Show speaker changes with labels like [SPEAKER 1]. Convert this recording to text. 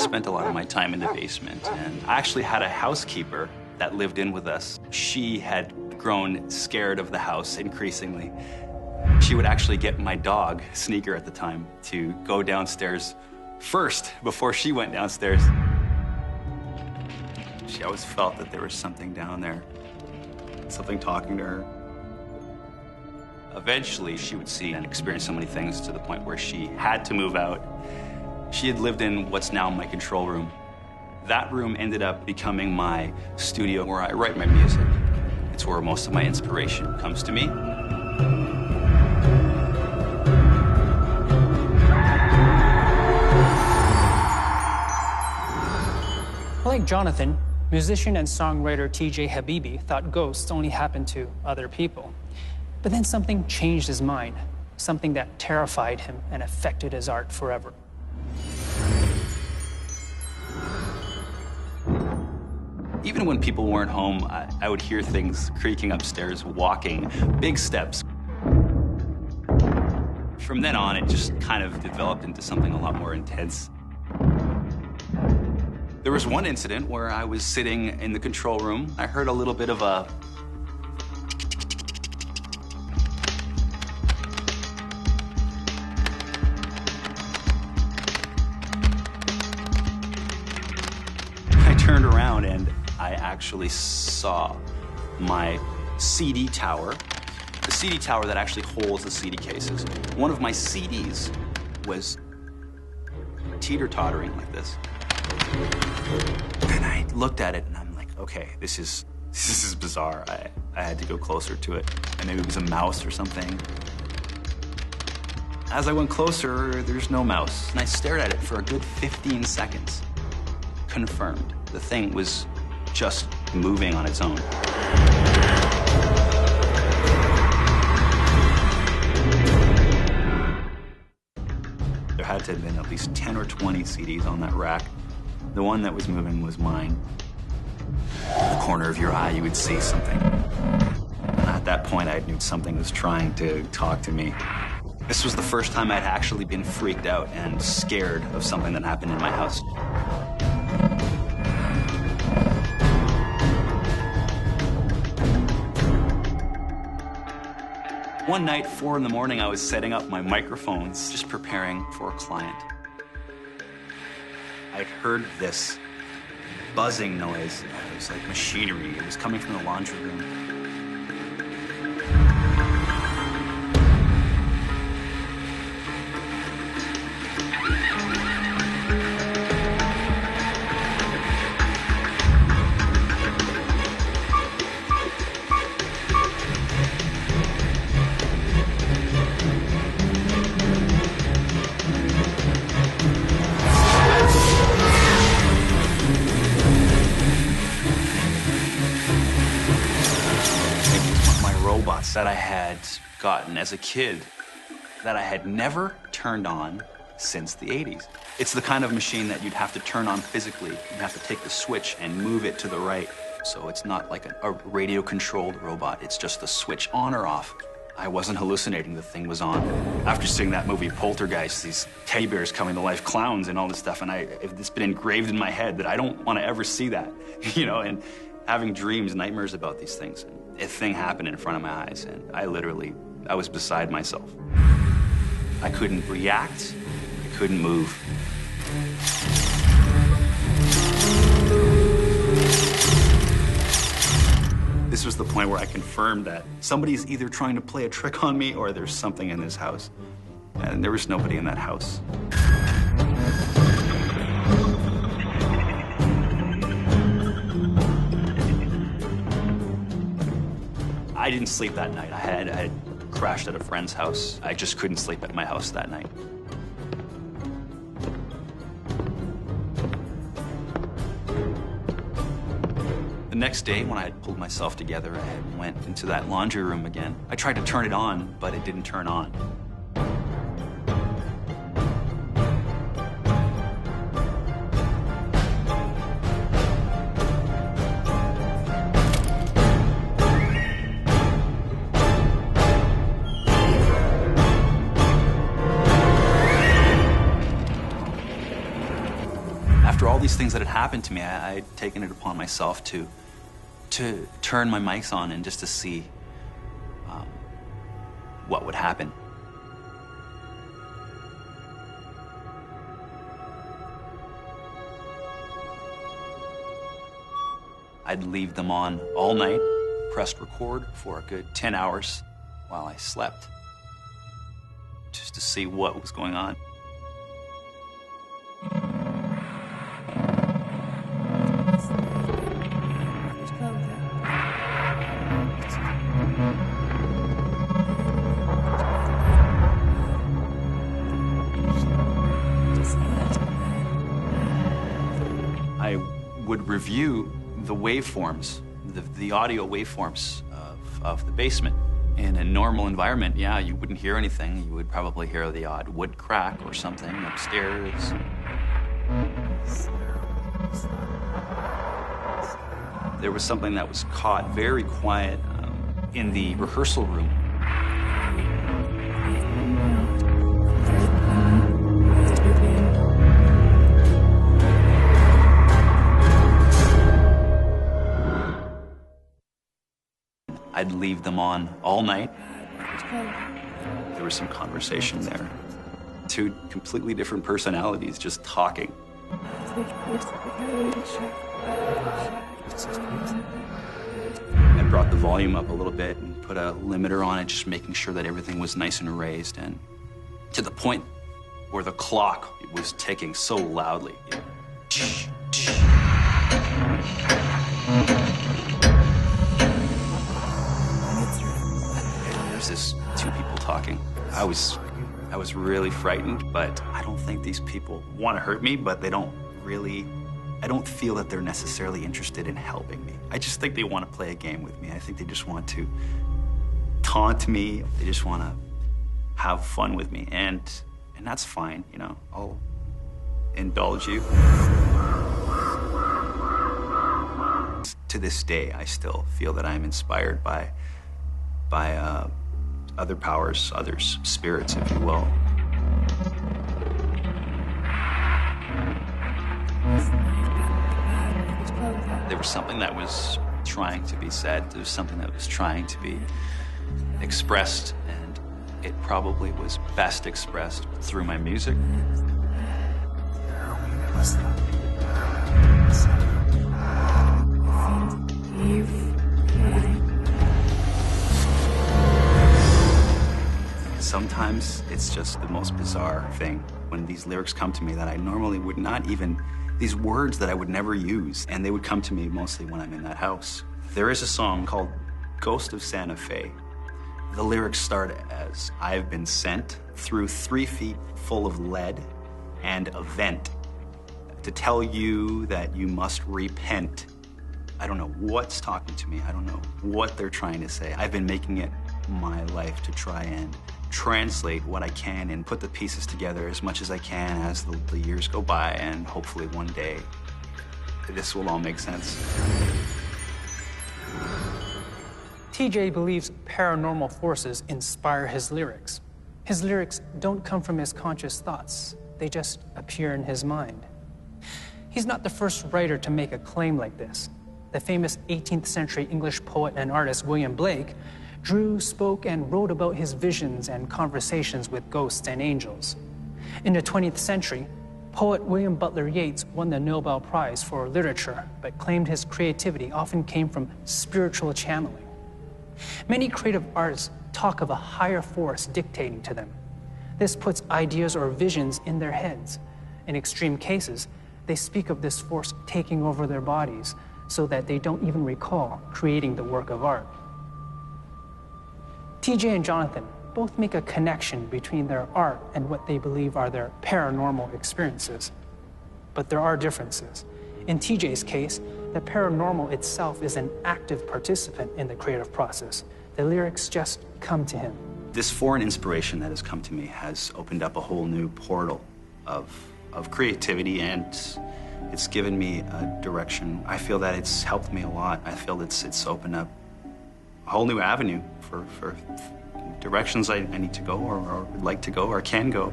[SPEAKER 1] spent a lot of my time in the basement, and I actually had a housekeeper that lived in with us. She had grown scared of the house increasingly. She would actually get my dog, Sneaker at the time, to go downstairs first before she went downstairs. She always felt that there was something down there, something talking to her. Eventually, she would see and experience so many things to the point where she had to move out. She had lived in what's now my control room. That room ended up becoming my studio where I write my music. It's where most of my inspiration comes to me.
[SPEAKER 2] Like Jonathan, musician and songwriter TJ Habibi thought ghosts only happened to other people. But then something changed his mind, something that terrified him and affected his art forever.
[SPEAKER 1] Even when people weren't home, I would hear things creaking upstairs, walking, big steps. From then on, it just kind of developed into something a lot more intense. There was one incident where I was sitting in the control room. I heard a little bit of a... I turned around and I actually saw my CD tower, the CD tower that actually holds the CD cases. One of my CDs was teeter-tottering like this. And I looked at it and I'm like, okay, this is bizarre. I had to go closer to it. And maybe it was a mouse or something. As I went closer, there's no mouse. And I stared at it for a good 15 seconds. Confirmed. The thing was just moving on its own. There had to have been at least 10 or 20 CDs on that rack. The one that was moving was mine. In the corner of your eye, you would see something. And at that point, I knew something was trying to talk to me. This was the first time I'd actually been freaked out and scared of something that happened in my house. One night, 4 in the morning, I was setting up my microphones, just preparing for a client. I'd heard this buzzing noise. It was like machinery. It was coming from the laundry room. That I had gotten as a kid that I had never turned on since the 80s. It's the kind of machine that you'd have to turn on physically. You'd have to take the switch and move it to the right. So it's not like a radio-controlled robot. It's just the switch on or off. I wasn't hallucinating. The thing was on. After seeing that movie Poltergeist, these teddy bears coming to life, clowns and all this stuff, and it's been engraved in my head that I don't want to ever see that, you know, and having dreams, nightmares about these things. A thing happened in front of my eyes, and I was beside myself. I couldn't react, I couldn't move. This was the point where I confirmed that somebody's either trying to play a trick on me or there's something in this house. And there was nobody in that house. I didn't sleep that night. I had crashed at a friend's house. I just couldn't sleep at my house that night. The next day, when I had pulled myself together, I went into that laundry room again. I tried to turn it on, but it didn't turn on. After all these things that had happened to me, I'd taken it upon myself to turn my mics on and just to see what would happen. I'd leave them on all night, pressed record for a good 10 hours while I slept, just to see what was going on. I would review the waveforms, the audio waveforms of the basement. In a normal environment, yeah, you wouldn't hear anything. You would probably hear the odd wood crack or something upstairs. There was something that was caught very quiet in the rehearsal room. I'd leave them on all night. There was some conversation there. Two completely different personalities just talking. I brought the volume up a little bit and put a limiter on it, just making sure that everything was nice and raised, and to the point where the clock was ticking so loudly. There's this two people talking. I was really frightened, but I don't think these people want to hurt me, but they don't really, I don't feel that they're necessarily interested in helping me. I just think they want to play a game with me. I think they just want to taunt me. They just want to have fun with me, and that's fine, you know. I'll indulge you. To this day, I still feel that I'm inspired by other powers, others, spirits, if you will. There was something that was trying to be said. There was something that was trying to be expressed, and it probably was best expressed through my music. Sometimes it's just the most bizarre thing when these lyrics come to me that I normally would not even, these words that I would never use, and they would come to me mostly when I'm in that house. There is a song called Ghost of Santa Fe. The lyrics start as, I've been sent through 3 feet full of lead and a vent to tell you that you must repent. I don't know what's talking to me. I don't know what they're trying to say. I've been making it my life to try and translate what I can and put the pieces together as much as I can as the years go by, and hopefully one day this will all make sense.
[SPEAKER 2] TJ believes paranormal forces inspire his lyrics. His lyrics don't come from his conscious thoughts. They just appear in his mind. He's not the first writer to make a claim like this. The famous 18th century English poet and artist William Blake drew, spoke, and wrote about his visions and conversations with ghosts and angels. In the 20th century, poet William Butler Yeats won the Nobel Prize for Literature, but claimed his creativity often came from spiritual channeling. Many creative artists talk of a higher force dictating to them. This puts ideas or visions in their heads. In extreme cases, they speak of this force taking over their bodies so that they don't even recall creating the work of art. TJ and Jonathan both make a connection between their art and what they believe are their paranormal experiences. But there are differences. In TJ's case, the paranormal itself is an active participant in the creative process. The lyrics just come to him.
[SPEAKER 1] This foreign inspiration that has come to me has opened up a whole new portal of creativity, and it's given me a direction. I feel that it's helped me a lot. I feel it's opened up a whole new avenue for directions I need to go or would like to go or can go.